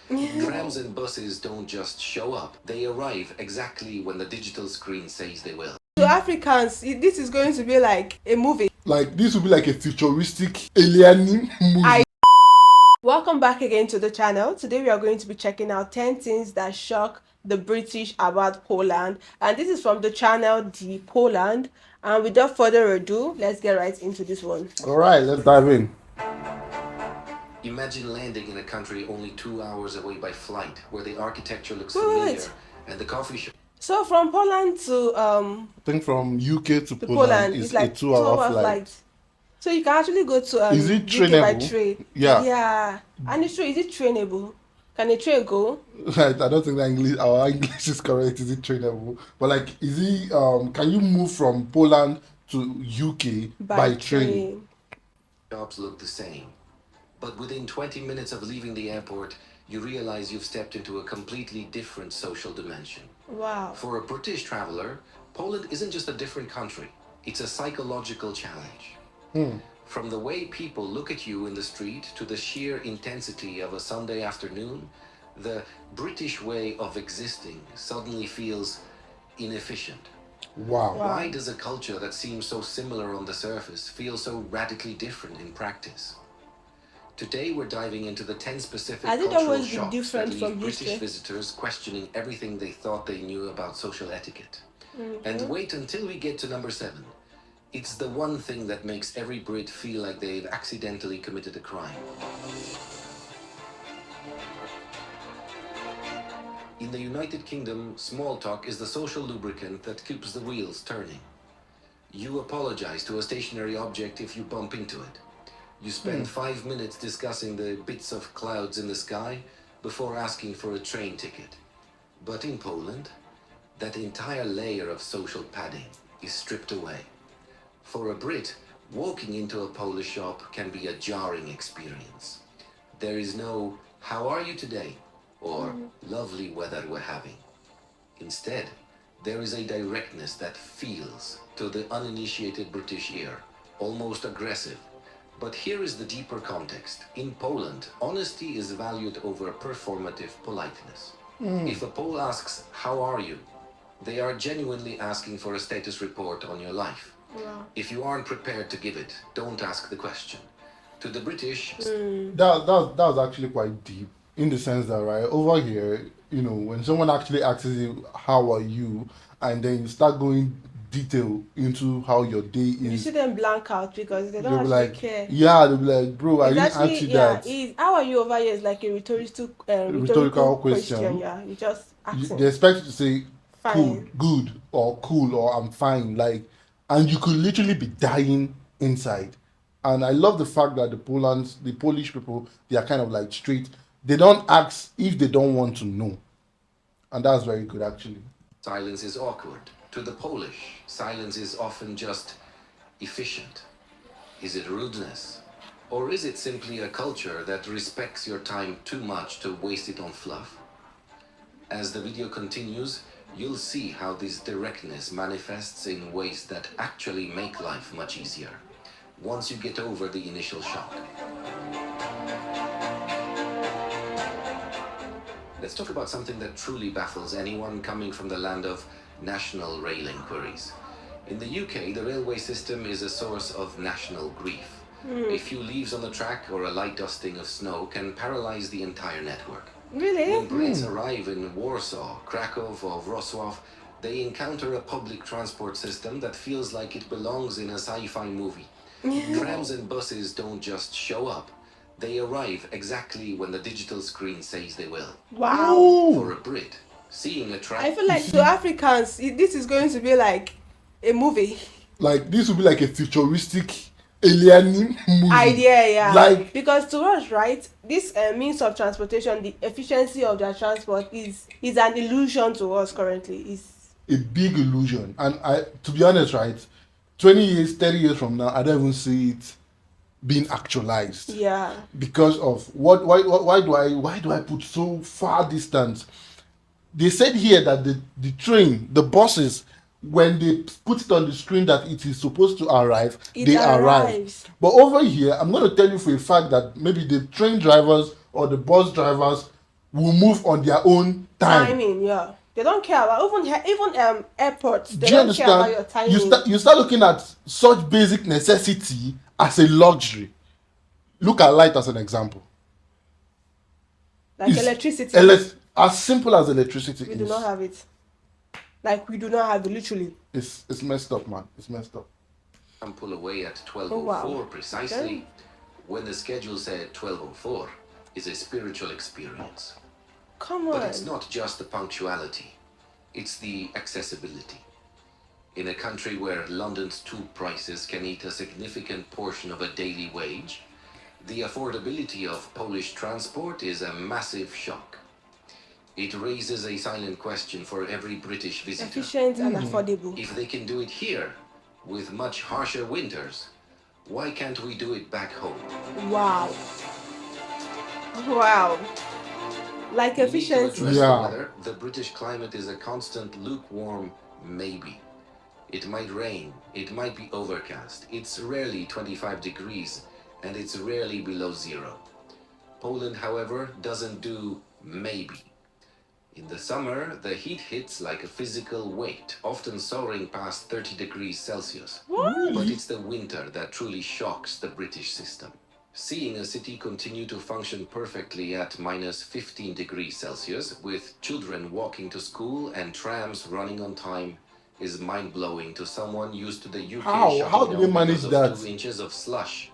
Trams and buses don't just show up, they arrive exactly when the digital screen says they will. To Africans, this is going to be like a movie. Like this will be like a futuristic alien movie. Welcome back again to the channel. Today we are going to be checking out 10 things that shock the British about Poland. And this is from the channel The Poland. And without further ado, let's get right into this one. All right, let's dive in. Imagine landing in a country only 2 hours away by flight, where the architecture looks Wait, familiar wait. and the coffee shop. So from Poland to I think from UK to Poland Poland it's is a like 2-hour 2 hour flight. So you can actually go to Is it UK by trainable? train. Yeah. Yeah. And it's true, is it trainable? Can a train go? I don't think that our English is correct. Is it trainable? But like, is it can you move from Poland to UK by train? Shops look the same. But within 20 minutes of leaving the airport, you realize you've stepped into a completely different social dimension. Wow. For a British traveler, Poland isn't just a different country, it's a psychological challenge. From the way people look at you in the street to the sheer intensity of a Sunday afternoon, the British way of existing suddenly feels inefficient. Wow. Why does a culture that seems so similar on the surface feel so radically different in practice? Today we're diving into the 10 specific Has it cultural always been shocks that different leave from British history? visitors questioning everything they thought they knew about social etiquette. Okay. And wait until we get to number 7. It's the one thing that makes every Brit feel like they've accidentally committed a crime. In the United Kingdom, small talk is the social lubricant that keeps the wheels turning. You apologize to a stationary object if you bump into it. You spend 5 minutes discussing the bits of clouds in the sky before asking for a train ticket. But in Poland, that entire layer of social padding is stripped away. For a Brit, walking into a Polish shop can be a jarring experience. There is no, "How are you today?" or "Lovely weather we're having." Instead, there is a directness that feels, to the uninitiated British ear, almost aggressive. But here is the deeper context. In Poland, honesty is valued over performative politeness. If a Pole asks, "How are you?" they are genuinely asking for a status report on your life. Wow. If you aren't prepared to give it, don't ask the question. To the British, That was actually quite deep in the sense that right over here, when someone actually asks you how are you, and then you start going detail into how your day You see is, them blank out because they they'll don't be actually like, care. yeah, they'll be like, bro, I It's didn't ask actually, you yeah, that. how are you over here is like a Rhetorical rhetorical question. question. Yeah, you just asking. They expect you to say cool, Fine. good, or cool, or I'm fine, like, and you could literally be dying inside. And I love the fact that the Polish people, they are kind of like straight. They don't ask if they don't want to know, and that's very good actually. silence is awkward. To the Polish, silence is often just efficient. Is it rudeness? Or is it simply a culture that respects your time too much to waste it on fluff? As the video continues, you'll see how this directness manifests in ways that actually make life much easier, once you get over the initial shock. Let's talk about something that truly baffles anyone coming from the land of national rail inquiries. In the UK, the railway system is a source of national grief. A few leaves on the track or a light dusting of snow can paralyze the entire network. Really? When Brits arrive in Warsaw, Krakow, or Wrocław, they encounter a public transport system that feels like it belongs in a sci-fi movie. Trams and buses don't just show up, they arrive exactly when the digital screen says they will. Wow. For a Brit, seeing a I train feel like to Africans, this is going to be like a movie. Like this would be like a futuristic alien movie. Idea, yeah. Like because to us, right, this means of transportation, the efficiency of their transport is an illusion to us currently. Is a big illusion. And to be honest, right, 20 years, 30 years from now, I don't even see it being actualized. Yeah. Because of why do I put so far distance? They said here that the train, the buses, when they put it on the screen that it is supposed to arrive, they arrive. But over here, I'm going to tell you for a fact that maybe the train drivers or the bus drivers will move on their own time. Timing, yeah. They don't care about even airports. They Do you don't care about your understand? timing. You start looking at such basic necessity as a luxury. Look at light as an example. Like It's electricity. as simple as electricity We is. do not have it. Like we do not have it, literally. It's messed up, man. It's messed up. And pull away at 12:04 Oh, wow. precisely. Okay. When the schedule said 12:04 is a spiritual experience. Come But on. it's not just the punctuality, it's the accessibility. In a country where London's tube prices can eat a significant portion of a daily wage, the affordability of Polish transport is a massive shock. It raises a silent question for every British visitor. Efficient and affordable. If they can do it here, with much harsher winters, why can't we do it back home? Wow. Wow. Like We need to efficiency. address Yeah. the weather. The British climate is a constant lukewarm maybe. It might rain, it might be overcast, it's rarely 25 degrees, and it's rarely below zero. Poland, however, doesn't do maybe. In the summer, the heat hits like a physical weight, often soaring past 30 degrees Celsius. But it's the winter that truly shocks the British system. Seeing a city continue to function perfectly at minus 15 degrees Celsius, with children walking to school and trams running on time, is mind-blowing to someone used to the UK How shutting do they down manage because of that? 2 inches of slush.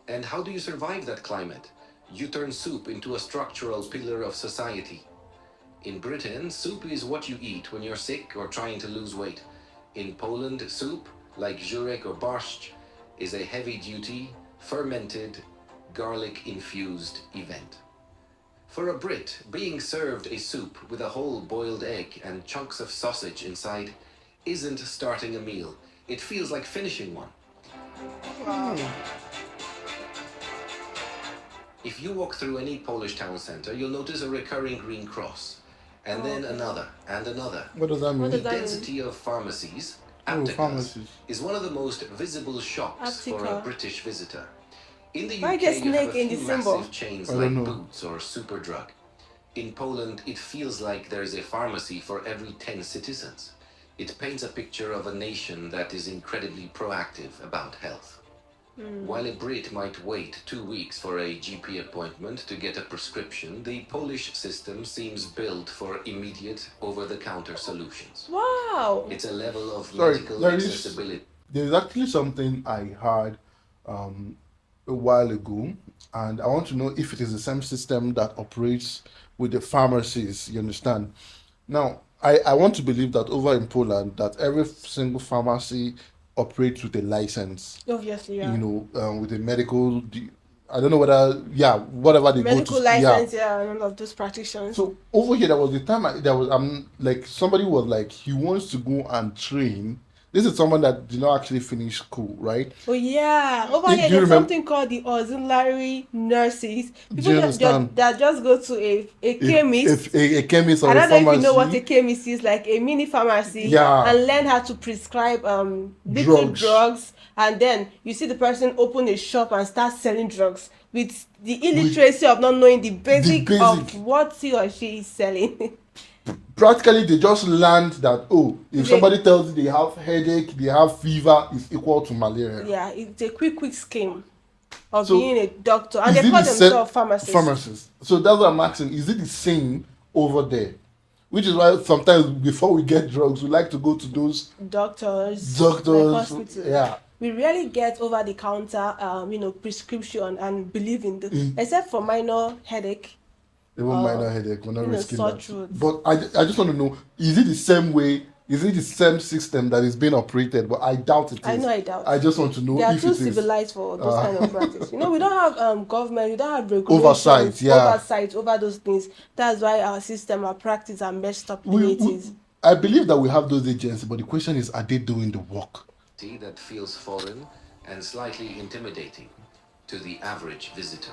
And how do you survive that climate? You turn soup into a structural pillar of society. In Britain, soup is what you eat when you're sick or trying to lose weight. In Poland, soup, like żurek or borscht, is a heavy-duty, fermented, garlic-infused event. For a Brit, being served a soup with a whole boiled egg and chunks of sausage inside isn't starting a meal. It feels like finishing one. If you walk through any Polish town center, you'll notice a recurring green cross, and then another and another. What does that mean? What does The that mean? density of pharmacies, Oh, aptecas, pharmacies. is one of the most visible shocks for a Apteca. British visitor. In the Why UK, the you have snake a in few the symbol? massive chains I like don't know. Boots or Superdrug. In Poland, it feels like there's a pharmacy for every 10 citizens. It paints a picture of a nation that is incredibly proactive about health. While a Brit might wait 2 weeks for a GP appointment to get a prescription, the Polish system seems built for immediate, over-the-counter solutions. Wow. It's a level of Sorry, medical there is accessibility. there's actually something I heard a while ago, and I want to know if it is the same system that operates with the pharmacies. You understand? Now, I want to believe that over in Poland, that every single pharmacy operates with a license. Obviously, yeah. You know, with a medical. I don't know whether, yeah, whatever they Medical go to. license, yeah, and all of those practitioners. So over here, there was the time there was like somebody was like he wants to go and train. This is someone that did not actually finish school, right? Oh yeah, over Do here you there's remember- something called the auxiliary nurses. you People that understand? that just go to a chemist. A chemist or I a don't know if pharmacy. you know what a chemist is, like a mini pharmacy, Yeah. and learn how to prescribe liquid drugs, and then you see the person open a shop and start selling drugs with the illiteracy of not knowing the basic of basic. what he or she is selling. Practically, they just learned that if They- somebody tells you they have headache, they have fever, it's equal to malaria. Yeah, it's a quick scheme of So, being a doctor, and Is they it call the themselves same- pharmacists. Pharmacists. So that's what I'm asking. Is it the same over there? Which is why sometimes before we get drugs, we like to go to those Doctors, doctors. like hospitals. Yeah. We rarely get over the counter, prescription and believe in the, Mm. except for minor headache. Even minor headache, we're not you know, risking sore that. throat. But I just want to know, is it the same way? Is it the same system that is being operated? But I doubt it is. I know I doubt. I just want to know They are if too it is. civilized for those kind of practice. You know, we don't have government, we don't have regulations, Oversight, yeah. oversight over those things. That's why our system, our practice are messed up the way it is. I believe that we have those agencies, but the question is, are they doing the work? That feels foreign and slightly intimidating to the average visitor.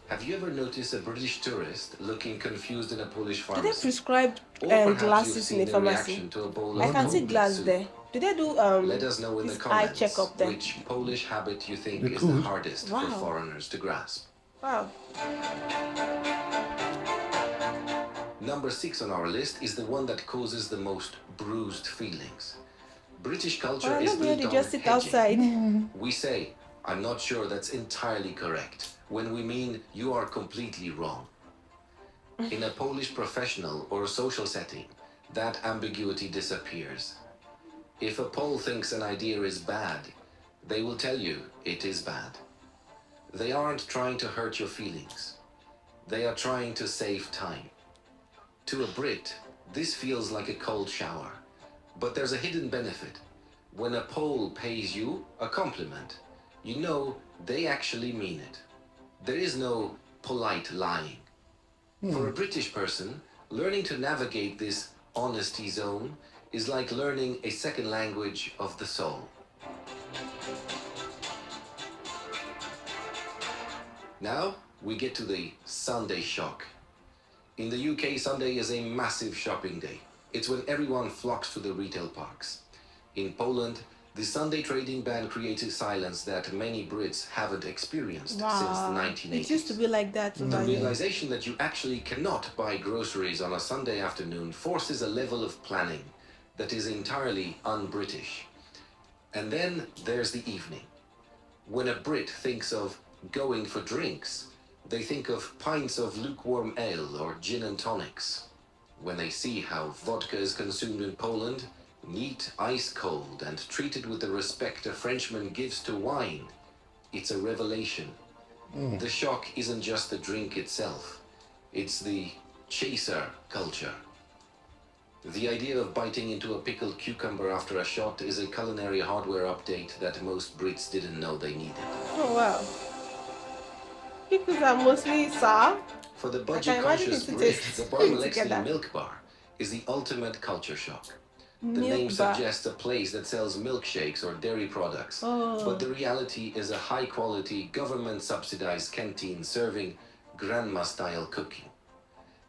Have you ever noticed a British tourist looking confused in a Polish Do they pharmacy? prescribe Or perhaps you've glasses in seen a their pharmacy? reaction to a bowl I of can see movement glass soup. there. Do they do Let us know in the this eye comments checkup there? which Polish habit you think They is could. the hardest Wow. for foreigners to grasp. Wow. Number 6 on our list is the one that causes the most bruised feelings. British culture I is love where built they on just sit hedging. outside. We say, I'm not sure that's entirely correct, when we mean you are completely wrong. In a Polish professional or social setting, that ambiguity disappears. If a Pole thinks an idea is bad, they will tell you it is bad. They aren't trying to hurt your feelings. They are trying to save time. To a Brit, this feels like a cold shower. But there's a hidden benefit. When a Pole pays you a compliment, you know they actually mean it. There is no polite lying. For a British person, learning to navigate this honesty zone is like learning a second language of the soul. Now, we get to the Sunday shock. In the UK, Sunday is a massive shopping day. It's when everyone flocks to the retail parks. In Poland, the Sunday trading ban created silence that many Brits haven't experienced since the Wow. 1980s. It used to be like that The over here. realization that you actually cannot buy groceries on a Sunday afternoon forces a level of planning that is entirely un-British. And then there's the evening. When a Brit thinks of going for drinks, they think of pints of lukewarm ale or gin and tonics. When they see how vodka is consumed in Poland, neat, ice cold, and treated with the respect a Frenchman gives to wine, it's a revelation. The shock isn't just the drink itself, it's the chaser culture. The idea of biting into a pickled cucumber after a shot is a culinary hardware update that most Brits didn't know they needed. Oh wow. Pickles are mostly sour. For the I can budget-conscious imagine it Brit, tastes the Barmelexley together. Milk Bar is the ultimate culture shock. The Milk name bar. suggests a place that sells milkshakes or dairy products, Oh. but the reality is a high-quality, government-subsidized canteen serving grandma-style cooking.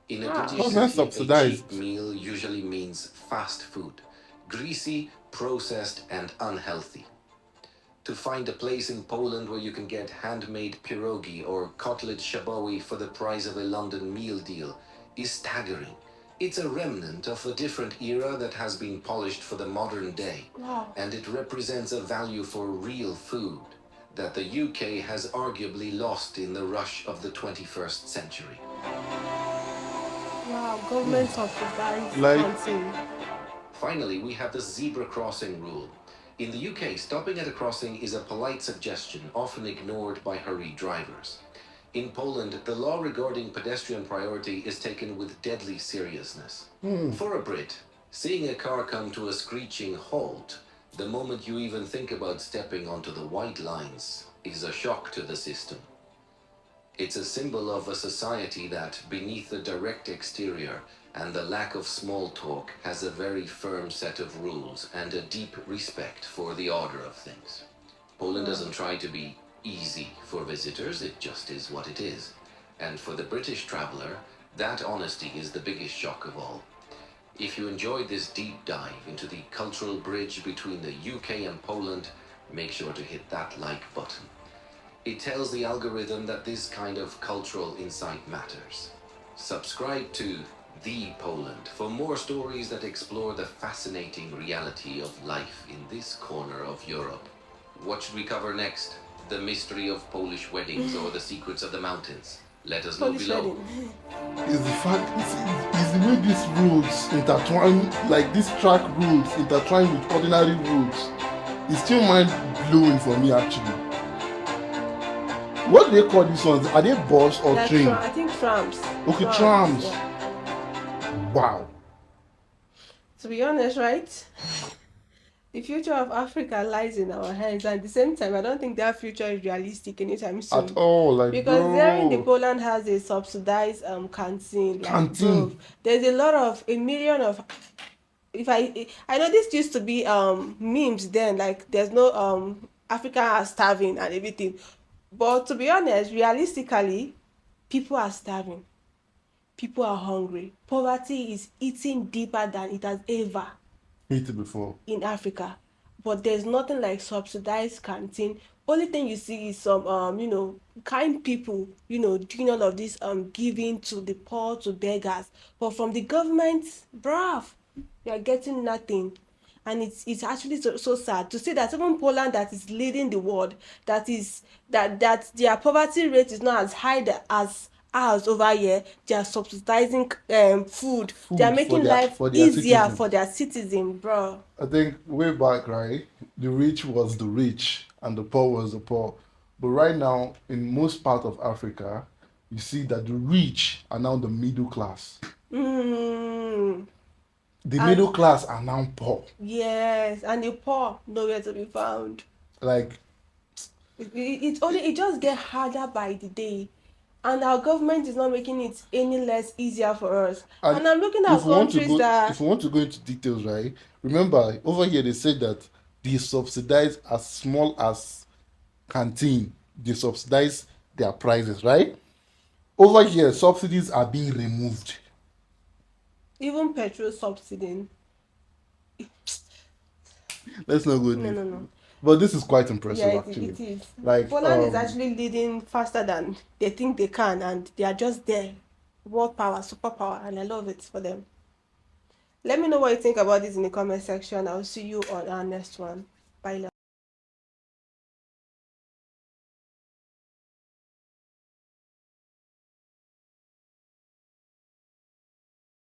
In a Wow. British Government city, a subsidized. cheap meal usually means fast food, greasy, processed, and unhealthy. To find a place in Poland where you can get handmade pierogi or cotlet shabowy for the price of a London meal deal is staggering. It's a remnant of a different era that has been polished for the modern day, Wow. and it represents a value for real food that the UK has arguably lost in the rush of the 21st century. Wow. Government subsidized Like- canteen. Finally, we have the zebra crossing rule. In the UK, stopping at a crossing is a polite suggestion often ignored by hurried drivers. In Poland, the law regarding pedestrian priority is taken with deadly seriousness. For a Brit, seeing a car come to a screeching halt the moment you even think about stepping onto the white lines is a shock to the system. It's a symbol of a society that, beneath the direct exterior and the lack of small talk, has a very firm set of rules and a deep respect for the order of things. Poland doesn't try to be easy for visitors, it just is what it is. And for the British traveler, that honesty is the biggest shock of all. If you enjoyed this deep dive into the cultural bridge between the UK and Poland, make sure to hit that like button. It tells the algorithm that this kind of cultural insight matters. Subscribe to The Poland for more stories that explore the fascinating reality of life in this corner of Europe. What should we cover next? The mystery of Polish weddings or the secrets of the mountains? Let us know Polish below. wedding. Is the fact is the way these rules intertwine, like these track rules intertwine with ordinary rules. It's still mind blowing for me actually. What do they call these ones? Are they bus or They're train? I think trams. Okay, trams. Yeah. Wow. To be honest, right? The future of Africa lies in our hands, and at the same time, I don't think that future is realistic anytime soon. At all, like Because there in the bro. Poland has a subsidized canteen. Like, Canteen. bro, there's a million of. If I know this used to be memes then, like there's no Africa are starving and everything, but to be honest, realistically, people are starving. People are hungry. Poverty is eating deeper than it has ever Hate it before. in Africa. but there's nothing like subsidized canteen. Only thing you see is some kind people, doing all of this giving to the poor, to beggars. But from the government, bruv, you are getting nothing. And it's actually so sad to see that even Poland, that is leading the world, that their poverty rate is not as high as ours over here. They are subsidizing food. They are Food making life for their easier for citizens. their citizen, bro. I think way back, right, the rich was the rich and the poor was the poor. But right now, in most part of Africa, you see that the rich are now the middle class. Mm. The And middle class are now poor. yes, and the poor nowhere to be found. Like, It just get harder by the day, and our government is not making it any less easier for us. and And I'm looking if at we want to countries go, that if we want to go into details, right? Remember, over here they said that they subsidize as small as canteen. They subsidize their prices, right? Over here, subsidies are being removed. even petrol subsidy. Let's not go No, deep. no, no. But this is quite Yeah, impressive, actually. it is. Like, Poland is actually leading faster than they think they can, and they are just there. World power, superpower, and I love it for them. Let me know what you think about this in the comment section. I'll see you on our next one. Bye, love.